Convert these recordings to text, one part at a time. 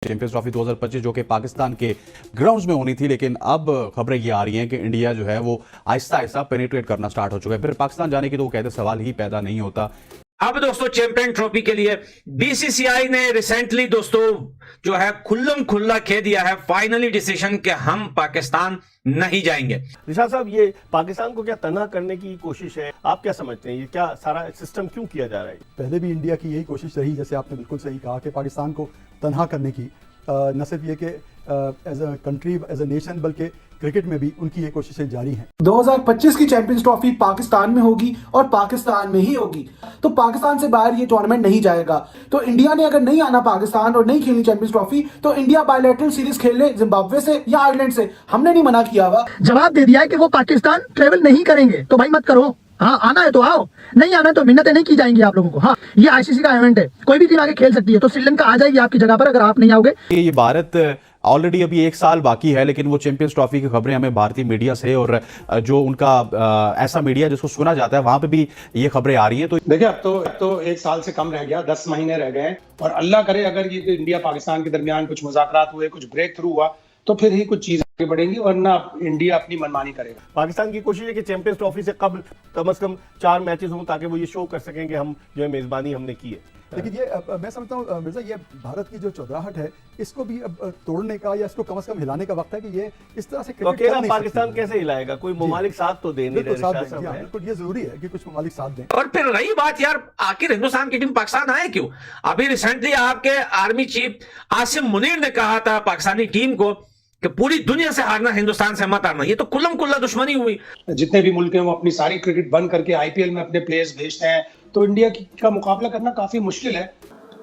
Champions trophy 2025 जो कि पाकिस्तान के ग्राउंड्स में होनी थी, लेकिन अब खबरें ये आ रही हैं कि इंडिया जो है वो आहिस्ता आहिस्ता पेनिट्रेट करना स्टार्ट हो चुका है। फिर पाकिस्तान जाने की तो वो कहते सवाल ही पैदा नहीं होता। अब दोस्तों चैंपियन ट्रॉफी के लिए बीसीसीआई ने रिसेंटली दोस्तों जो है खुल्लम खुल्ला कह दिया है फाइनली डिसीजन कि हम पाकिस्तान नहीं जाएंगे। निशाद साहब, ये पाकिस्तान को क्या तनहा करने की कोशिश है? आप क्या समझते हैं, ये क्या सारा सिस्टम क्यों किया जा रहा है? पहले भी इंडिया की यही कोशिश रही, जैसे आपने बिल्कुल सही कहा कि पाकिस्तान को तनहा करने की, न सिर्फ ये कि as a country as a nation बल्कि क्रिकेट में भी उनकी ये कोशिशें जारी हैं। 2025 की चैंपियंस ट्रॉफी पाकिस्तान में होगी और पाकिस्तान में ही होगी, तो पाकिस्तान से बाहर ये टूर्नामेंट नहीं जाएगा। तो इंडिया ने अगर नहीं आना पाकिस्तान और नहीं खेलनी चैंपियंस ट्रॉफी, तो इंडिया बायलैटरल सीरीज खेल ले जिम्बाब्वे से या आयरलैंड से। हमने नहीं मना किया हुआ, जवाब दे दिया है कि वो पाकिस्तान ट्रेवल नहीं करेंगे। तो भाई मत करो, हाँ आना है तो आओ, नहीं आना है तो मिन्नतें नहीं की जाएंगी आप लोगों को। हाँ, ये आईसीसी का इवेंट है, कोई भी टीम आगे खेल सकती है, तो श्रीलंका आ जाएगी आपकी जगह पर अगर आप नहीं आओगे। ये भारत ऑलरेडी अभी 1 साल बाकी है, लेकिन वो चैंपियंस ट्रॉफी की खबरें हमें भारतीय मीडिया से और जो उनका ऐसा मीडिया जिसको सुना जाता है वहां पे भी ये खबरें आ रही हैं। तो देखिए, अब तो 1 साल से कम रह गया, 10 महीने रह गए हैं, और अल्लाह करे अगर ये इंडिया पाकिस्तान के दरमियान कुछ मुज़ाकरात हुए, कुछ ब्रेक थ्रू हुआ, तो फिर ही कुछ चीजें आगे बढ़ेंगी, वरना इंडिया अपनी मनमानी करेगा। पाकिस्तान की कोशिश है कि चैंपियंस ट्रॉफी से कम से कम 4 मैचेस हों, ताकि वो ये शो कर सकें कि हम जो है मेजबानी हमने की है। लेकिन ये मैं समझता हूँ मिर्जा, ये भारत की जो चौधराहट है, इसको भी अब तोड़ने का या इसको कम से कम हिलाने का वक्त है कि ये इस तरह से तो अकेला पाकिस्तान कैसे हिलाएगा? कोई ममालिक साथ तो दे नहीं रहे। बिल्कुल ये जरूरी है कि कुछ ममालिक साथ दें। और फिर रही बात यार, आखिर हिंदुस्तान की टीम पाकिस्तान आए क्यों? अभी रिसेंटली आपके आर्मी चीफ आसिम मुनीर ने कहा था पाकिस्तानी टीम को कि पूरी दुनिया से हारना, हिंदुस्तान से मत हारना। ये तो कुल्लम कुल्ला दुश्मनी हुई। जितने भी मुल्क हैं वो अपनी सारी क्रिकेट बंद करके आईपीएल में अपने प्लेयर्स भेजते हैं, तो इंडिया का मुकाबला करना काफी मुश्किल है।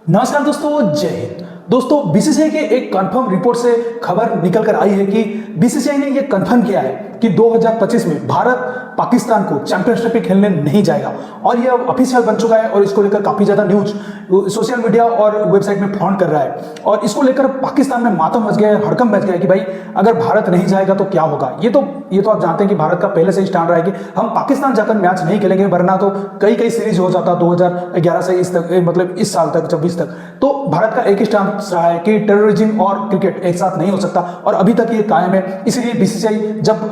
नमस्कार दोस्तों, जय हिंद। दोस्तों, बीसीसीआई के एक कंफर्म रिपोर्ट से खबर निकल कर आई है कि बीसीसीआई ने यह कंफर्म किया है कि 2025 में भारत पाकिस्तान को चैंपियनशिप में खेलने नहीं जाएगा, और यह ऑफिशियल बन चुका है। और इसको लेकर काफी ज्यादा न्यूज सोशल मीडिया और वेबसाइट में फ्लॉन्ट कर रहा है, और इसको लेकर पाकिस्तान में मातम मच गया है, हड़कंप मच गया है कि भाई अगर भारत नहीं जाएगा तो क्या होगा। ये तो आप जानते हैं कि भारत का पहले से ही स्टैंड रहा है कि हम पाकिस्तान जाकर मैच नहीं खेलेंगे, वरना तो कई सीरीज हो जाता 2011 से इस तक, मतलब इस साल तक 26 तक। तो भारत का एक ही स्टैंड रहा है कि टेररिज्म और क्रिकेट एक साथ नहीं हो सकता, और अभी तक ये कायम है। इसलिए बीसीसीआई जब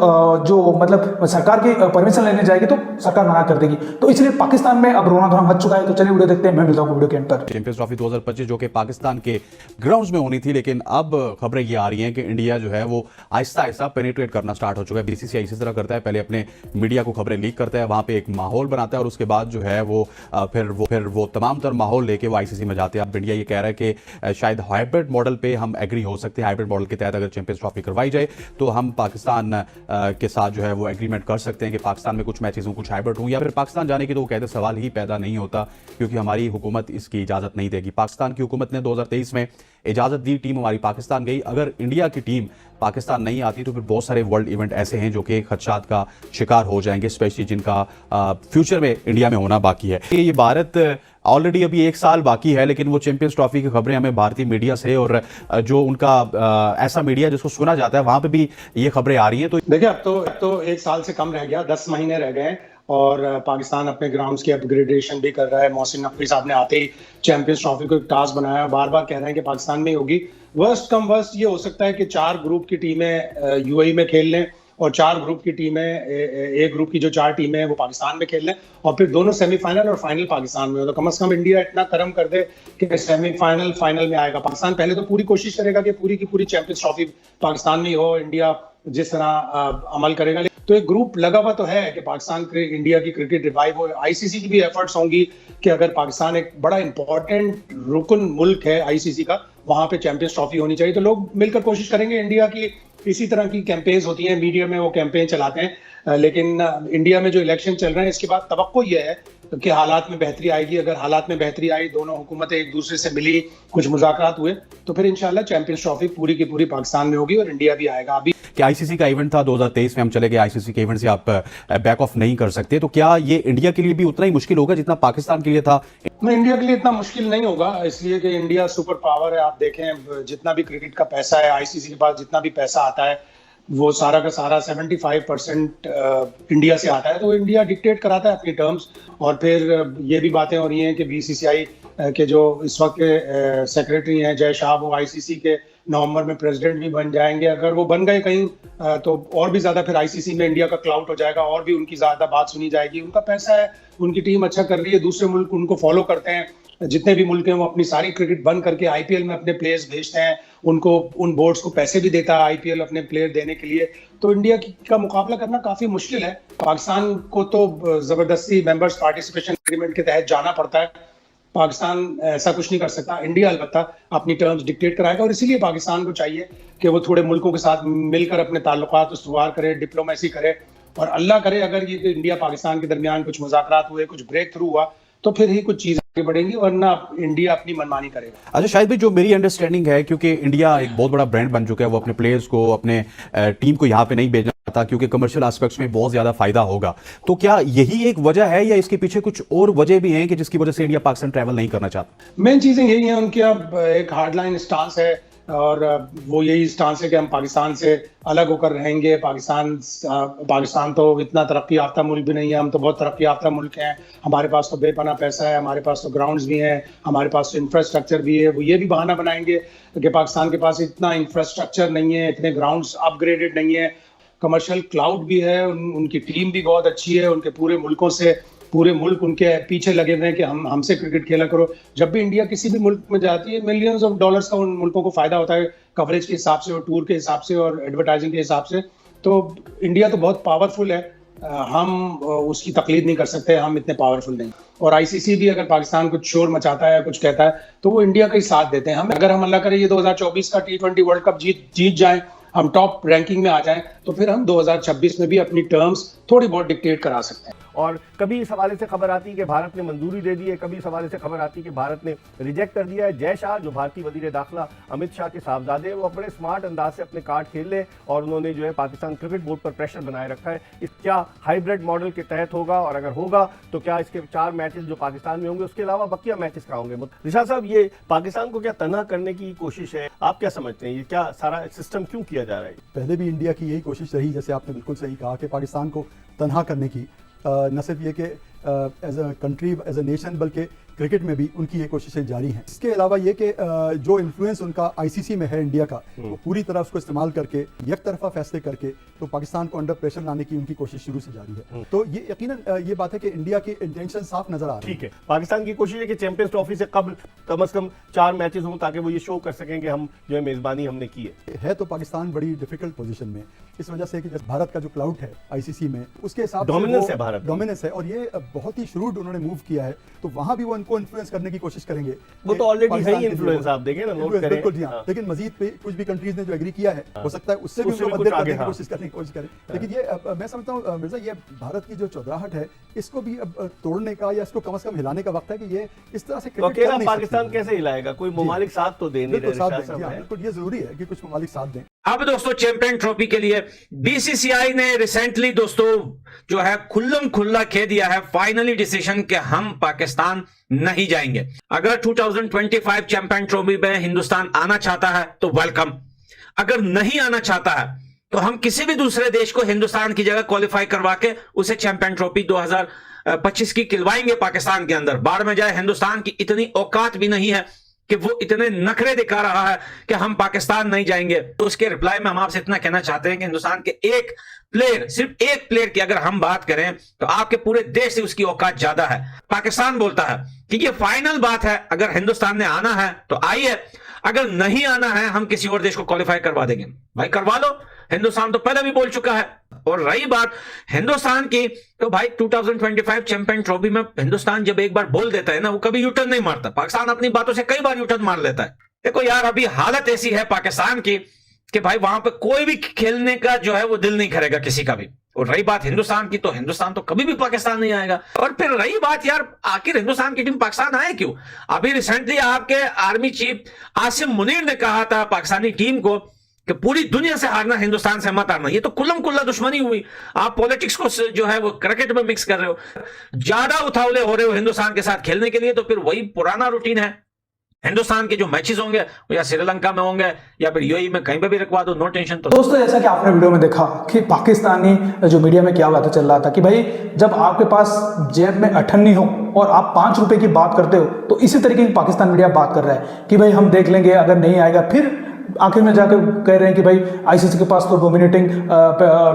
जो मतलब सरकार की परमिशन लेने जाएगी तो सरकार मना कर देगी, तो इसलिए पाकिस्तान में अब रोना धोना मच चुका है। तो चलिए वीडियो देखते हैं, मैं मिलता हूं वीडियो के एंड पर। चैंपियंस ट्रॉफी 2025 जो कि पाकिस्तान के ग्राउंड्स में होनी थी, लेकिन अब खबरें ये आ रही हैं कि इंडिया जो है वो आहिस्ता आहिस्ता पेनिट्रेट करना स्टार्ट हो चुका है। बीसीसीआई इसी तरह करता है, पहले अपने मीडिया को खबरें लीक करता है, वहां पे एक माहौल बनाता है, और उसके बाद जो है वो फिर वो तमाम तर माहौल लेके वो आईसीसी में जाते हैं। अब इंडिया ये कह रहा है कि शायद हाइब्रिड मॉडल पे हम एग्री हो सकते हैं। हाइब्रिड मॉडल के तहत अगर चैंपियंस ट्रॉफी करवाई जाए तो हम पाकिस्तान के साथ जो है वो एग्रीमेंट कर सकते हैं कि पाकिस्तान में कुछ मैचेस हों, कुछ हाइब्रिड हों, या फिर पाकिस्तान जाने की तो वो कहते सवाल ही पैदा नहीं होता, क्योंकि हमारी हुकूमत इसकी इजाजत नहीं देगी। पाकिस्तान की हुकूमत ने 2023 में इजाजत दी, टीम हमारी पाकिस्तान गई। अगर इंडिया की टीम पाकिस्तान नहीं आती तो फिर बहुत सारे वर्ल्ड इवेंट ऐसे हैं जो कि खदशात का शिकार हो जाएंगे, स्पेशली जिनका फ्यूचर में इंडिया में होना बाकी है। ये भारत ऑलरेडी अभी 1 साल बाकी है, लेकिन वो चैंपियंस ट्रॉफी की खबरें हमें भारतीय मीडिया से और जो उनका ऐसा मीडिया जिसको सुना जाता है वहां पे भी ये खबरें आ रही हैं। तो देखिए, अब तो 1 साल से कम रह गया, 10 महीने रह गए हैं, और पाकिस्तान अपने ग्राउंड्स की अपग्रेडेशन भी कर रहा है। मोहसिन नकवी साहब ने आते ही चैंपियंस ट्रॉफी को एक टास्क बनाया, बार बार कह रहे हैं कि पाकिस्तान में ही होगी। वर्स्ट कम वर्स्ट ये हो सकता है कि 4 ग्रुप की टीमें यूएई में खेल लें, और 4 ग्रुप की टीमें, एक ग्रुप की जो 4 टीमें हैं वो पाकिस्तान में खेल लें, और फिर दोनों सेमीफाइनल और फाइनल पाकिस्तान में हो। तो कम से कम इंडिया इतना कर्म कर दे कि सेमीफाइनल फाइनल में आएगा पाकिस्तान। पहले तो पूरी कोशिश करेगा कि पूरी की पूरी चैंपियंस ट्रॉफी पाकिस्तान में ही हो, इंडिया जिस तरह अमल करेगा। तो एक ग्रुप लगा हुआ तो है कि पाकिस्तान के इंडिया की क्रिकेट रिवाइव हो। आईसीसी की भी एफर्ट्स होंगी कि अगर पाकिस्तान एक बड़ा इंपॉर्टेंट रुकन मुल्क है आईसीसी का, वहां पे चैंपियंस ट्रॉफी होनी चाहिए, तो लोग मिलकर कोशिश करेंगे। इंडिया की इसी तरह की कैंपेन्स होती हैं, मीडिया में वो कैंपेन चलाते हैं, लेकिन इंडिया में जो इलेक्शन चल रहे हैं इसके बाद तवक्को ये है कि हालात में बेहतरी आएगी। अगर हालात में बेहतरी आई, दोनों हुकूमतें एक दूसरे से मिली, कुछ मुज़ाकरात हुए, तो फिर इंशाल्लाह चैंपियंस ट्रॉफी पूरी की पूरी पाकिस्तान में होगी और इंडिया भी आएगा। अभी कि आईसीसी का इवेंट था 2023 में, हम चले गए, आईसीसी के इवेंट से आप बैक ऑफ नहीं कर सकते, तो क्या ये इंडिया के लिए भी उतना ही मुश्किल होगा जितना पाकिस्तान के लिए था? नहीं, इंडिया के लिए इतना मुश्किल नहीं होगा, इसलिए कि इंडिया सुपर पावर है। आप देखें, जितना भी क्रिकेट का पैसा है, आईसीसी के पास जितना भी पैसा आता है, वो सारा का सारा 75% इंडिया से आता है। तो इंडिया डिक्टेट कराता है अपनी टर्म्स, और फिर ये भी बातें हो रही हैं कि बीसीसीआई के जो इस वक्त के सेक्रेटरी हैं जय शाह, वो आईसीसी के नवंबर में प्रेसिडेंट भी बन जाएंगे। अगर वो बन गए कहीं तो और भी ज्यादा फिर आईसीसी में इंडिया का क्लाउट हो जाएगा और भी उनकी ज्यादा बात सुनी जाएगी। उनका पैसा है, उनकी टीम अच्छा कर रही है, दूसरे मुल्क उनको फॉलो करते हैं। जितने भी मुल्क हैं वो अपनी सारी क्रिकेट बंद करके आईपीएल में अपने प्लेयर्स भेजते हैं, उनको उन बोर्ड्स को पैसे भी देता है आईपीएल अपने प्लेयर देने के लिए। तो इंडिया का मुकाबला करना काफी मुश्किल है। पाकिस्तान को तो जबरदस्ती मेंबर्स पार्टिसिपेशन एग्रीमेंट के तहत जाना पड़ता है। पाकिस्तान ऐसा कुछ नहीं कर सकता। इंडिया अलबत्ता अपनी टर्म्स डिक्टेट कराएगा और इसीलिए पाकिस्तान को चाहिए कि वो थोड़े मुल्कों के साथ मिलकर अपने ताल्लुकात उस्तवार करे, डिप्लोमेसी करे, और अल्लाह करे अगर ये इंडिया पाकिस्तान के दरमियान कुछ मुज़ाकरात हुए, कुछ ब्रेक थ्रू हुआ, तो फिर ही कुछ चीजें आगे बढ़ेंगी, वरना इंडिया अपनी मनमानी करेगा। अच्छा शायद भी जो मेरी अंडरस्टैंडिंग है, क्योंकि इंडिया एक बहुत बड़ा ब्रांड बन चुका है, वो अपने प्लेयर्स को, अपने टीम को यहाँ पे नहीं भेजना चाहता क्योंकि कमर्शियल एस्पेक्ट्स में बहुत ज्यादा फायदा होगा। तो क्या यही एक वजह है या इसके पीछे कुछ और वजह भी हैं कि जिसकी वजह से इंडिया पाकिस्तान ट्रैवल नहीं करना चाहता? मेन चीजें यही हैं, उनकी अब एक हार्डलाइन स्टांस है और वो यही स्टांस है कि हम पाकिस्तान से अलग होकर रहेंगे। पाकिस्तान तो इतना तरक्की याफ्ता मुल्क भी नहीं है, हम तो बहुत तरक्की याफ्ता मुल्क हैं। हमारे पास तो बेपना पैसा है, हमारे पास तो ग्राउंड्स भी हैं, हमारे पास तो इंफ्रास्ट्रक्चर भी है। वो ये भी बहाना बनाएंगे कि पाकिस्तान के पास इतना इंफ्रास्ट्रक्चर नहीं है, इतने ग्राउंड्स अपग्रेडेड नहीं है, कमर्शियल क्लाउड भी है, उनकी टीम भी बहुत अच्छी है, उनके पूरे मुल्क उनके पीछे लगे हुए हैं कि हमसे क्रिकेट खेला करो। जब भी इंडिया किसी भी मुल्क में जाती है, मिलियंस ऑफ डॉलर्स का उन मुल्कों को फायदा होता है, कवरेज के हिसाब से और टूर के हिसाब से और एडवर्टाइजिंग के हिसाब से। तो इंडिया तो बहुत पावरफुल है, हम उसकी तकलीद नहीं कर सकते, हम इतने पावरफुल नहीं। और आईसीसी भी अगर पाकिस्तान कुछ शोर मचाता है, कुछ कहता है, तो वो इंडिया का ही साथ देते हैं। हम अगर हम अल्लाह करे ये 2024 का T20 वर्ल्ड कप जीत जाएं, हम टॉप रैंकिंग में आ जाएं, तो फिर हम 2026 में भी अपनी टर्म्स थोड़ी बहुत डिक्टेट करा सकते हैं। और कभी इस हवाले से खबर आती है कि भारत ने मंजूरी दे दी है, कभी इस हवाले से खबर आती है कि भारत ने रिजेक्ट कर दिया है। जय शाह जो भारतीय वजीर दाखिला अमित शाह के साहबजादे हैं, वो बड़े स्मार्ट अंदाज से अपने कार्ड खेल ले और उन्होंने जो है पाकिस्तान क्रिकेट बोर्ड पर प्रेशर बनाए रखा है। इस क्या हाइब्रिड मॉडल के तहत होगा, और अगर होगा तो क्या इसके 4 मैचेस जो पाकिस्तान में होंगे उसके अलावा बकिया मैचेस कहाँ होंगे? रिशाद साहब, ये पाकिस्तान को क्या तनहा करने की कोशिश है? आप क्या समझते हैं, ये क्या सारा सिस्टम क्यों किया जा रहा है? पहले भी इंडिया की यही कोशिश रही, जैसे आपने बिल्कुल सही कहा, कि पाकिस्तान को तनहा करने की। न सिर्फ ये कि as a country, as a nation, बल्कि क्रिकेट में भी उनकी ये कोशिशें जारी हैं। इसके अलावा ये कि जो इन्फ्लुएंस उनका आईसीसी में है इंडिया का, वो पूरी तरह उसको इस्तेमाल करके एक तरफा फैसले करके तो पाकिस्तान को अंडर प्रेशर लाने की उनकी कोशिश शुरू से जारी है। तो ये यकीनन ये बात है कि इंडिया की इंटेंशन साफ नजर आ रही है। ठीक है, पाकिस्तान की कोशिश है कि चैंपियंस ट्रॉफी से कम से कम 4 मैचेस हों ताकि वो ये शो कर सकें कि हम जो है मेजबानी हमने की है। तो पाकिस्तान बड़ी डिफिकल्ट पोजीशन में, इस वजह से कि जैसे भारत का जो क्लाउड है आईसीसी में, उसके हिसाब से डोमिनेंस है, भारत डोमिनेंस है, और ये बहुत ही श्रूड उन्होंने मूव किया है। तो वहां भी वो उनको इन्फ्लुएंस करने की कोशिश करेंगे। वो तो ऑलरेडी है ही इन्फ्लुएंस, आप देखें ना, नोट करें। बिल्कुल जी हाँ। लेकिन मजीद पे कुछ भी कंट्रीज ने जो एग्री किया है, हो सकता है उससे भी उनको मदद करने की कोशिश करें। लेकिन ये मैं समझता हूँ मिर्जा, ये भारत की जो चौधराहट है, इसको भी अब तोड़ने का या इसको कम से कम हिलाने का वक्त है कि ये इस तरह से क्रिकेट पाकिस्तान कैसे हिलाएगा? कोई ममालिक साथ तो दे नहीं रहे। बिल्कुल ये जरूरी है कि कुछ ममालिक साथ दें। अब दोस्तों चैंपियन ट्रॉफी के लिए बीसीसीआई ने रिसेंटली दोस्तों जो है खुल्लम खुल्ला कह दिया है, फाइनली डिसीजन कि हम पाकिस्तान नहीं जाएंगे। अगर 2025 चैंपियन ट्रॉफी में हिंदुस्तान आना चाहता है तो वेलकम, अगर नहीं आना चाहता है तो हम किसी भी दूसरे देश को हिंदुस्तान की जगह क्वालिफाई करवा के उसे चैंपियन ट्रॉफी 2025 की खिलवाएंगे पाकिस्तान के अंदर। बाढ़ में जाए, हिंदुस्तान की इतनी औकात भी नहीं है कि वो इतने नखरे दिखा रहा है कि हम पाकिस्तान नहीं जाएंगे। तो उसके रिप्लाई में हम आपसे इतना कहना चाहते हैं कि हिंदुस्तान के एक प्लेयर, सिर्फ एक प्लेयर की अगर हम बात करें तो आपके पूरे देश से उसकी औकात ज्यादा है। पाकिस्तान बोलता है कि ये फाइनल बात है, अगर हिंदुस्तान ने आना है तो आइए, अगर नहीं आना है हम किसी और देश को क्वालिफाई करवा देंगे। भाई करवा लो, हिंदुस्तान तो पहले भी बोल चुका है। और रही बात हिंदुस्तान की, तो भाई 2025 चैंपियन ट्रॉफी में हिंदुस्तान जब एक बार बोल देता है ना, वो कभी यूटर्न नहीं मारता। पाकिस्तान अपनी बातों से कई बार यूटर्न मार लेता है। देखो यार, अभी हालत ऐसी है पाकिस्तान की कि भाई वहां पे कोई भी खेलने का जो है वो दिल नहीं करेगा किसी का भी। और रही बात हिंदुस्तान की, तो हिंदुस्तान तो कभी भी पाकिस्तान नहीं आएगा। और फिर रही बात यार, आखिर हिंदुस्तान की टीम पाकिस्तान आए क्यों? अभी रिसेंटली आपके आर्मी चीफ आसिम मुनीर ने कहा था पाकिस्तानी टीम को कि पूरी दुनिया से हारना, हिंदुस्तान से मत हारना। ये तो कुल्लम कुल्ला दुश्मनी हुई। आप पॉलिटिक्स को जो है वो क्रिकेट में मिक्स कर रहे हो, ज्यादा उतावले हो रहे हो हिंदुस्तान के साथ खेलने के लिए। तो फिर वही पुराना रूटीन है हिंदुस्तान के जो मैचेस होंगे वो या श्रीलंका में होंगे या फिर यूएई में, कहीं पे भी रखवा दो, नो टेंशन। तो दोस्तों जैसा कि आपने वीडियो में देखा कि पाकिस्तानी जो मीडिया में क्या बातें चल रहा था कि भाई जब आपके पास जेब में अठन्नी हो और आप 5 रुपए की बात करते हो, तो इसी तरीके की पाकिस्तान मीडिया बात कर रहा है कि भाई हम देख लेंगे, अगर नहीं आएगा। फिर आखिर में जाकर कह रहे हैं कि भाई आईसीसी के पास तो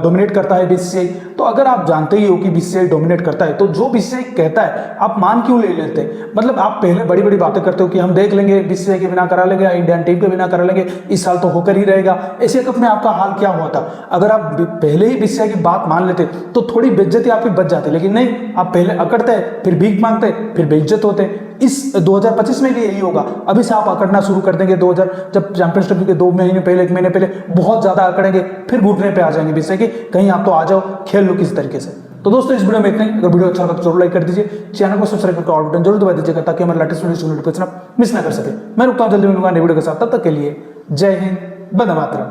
डोमिनेट करता है बीसीसीआई। तो अगर आप जानते ही हो कि बीसीसीआई डोमिनेट करता है, तो जो बीसीसीआई कहता है आप मान क्यों ले लेते? मतलब आप पहले बड़ी बड़ी बातें करते हो कि हम देख लेंगे, बीसीसीआई के बिना करा लेंगे, इंडियन टीम के बिना करा लेंगे, इस साल तो होकर ही रहेगा। एशिया कप में आपका हाल क्या हुआ था? अगर आप पहले ही बीसीसीआई की बात मान लेते तो थोड़ी बेइज्जती आपकी बच जाती, लेकिन नहीं, आप पहले अकड़ते, फिर भीख मांगते, फिर बेइज्जत होते। इस 2025 में भी यही होगा। अभी से आप अकड़ना शुरू कर देंगे, 2000 जब चैंपियंस ट्रॉफी के 2 महीने पहले, 1 महीने पहले बहुत ज्यादा अकड़ेंगे, फिर घुटने पे आ जाएंगे बीसीसीआई के, कहीं आप तो आ जाओ, खेल लो किसी तरीके से। तो दोस्तों इस वीडियो में इतना ही। अगर वीडियो अच्छा लगा तो जरूर लाइक कर दीजिए, चैनल को सब्सक्राइब करके ऑल बटन जरूर दबा दीजिएगा ताकि हमारे लेटेस्ट वीडियो नोटिफिकेशन आप मिस ना कर सके। मैं रुकता हूं, जल्दी मिलूंगा नई वीडियो के साथ, तब तक के लिए जय हिंद, वंदे मातरम।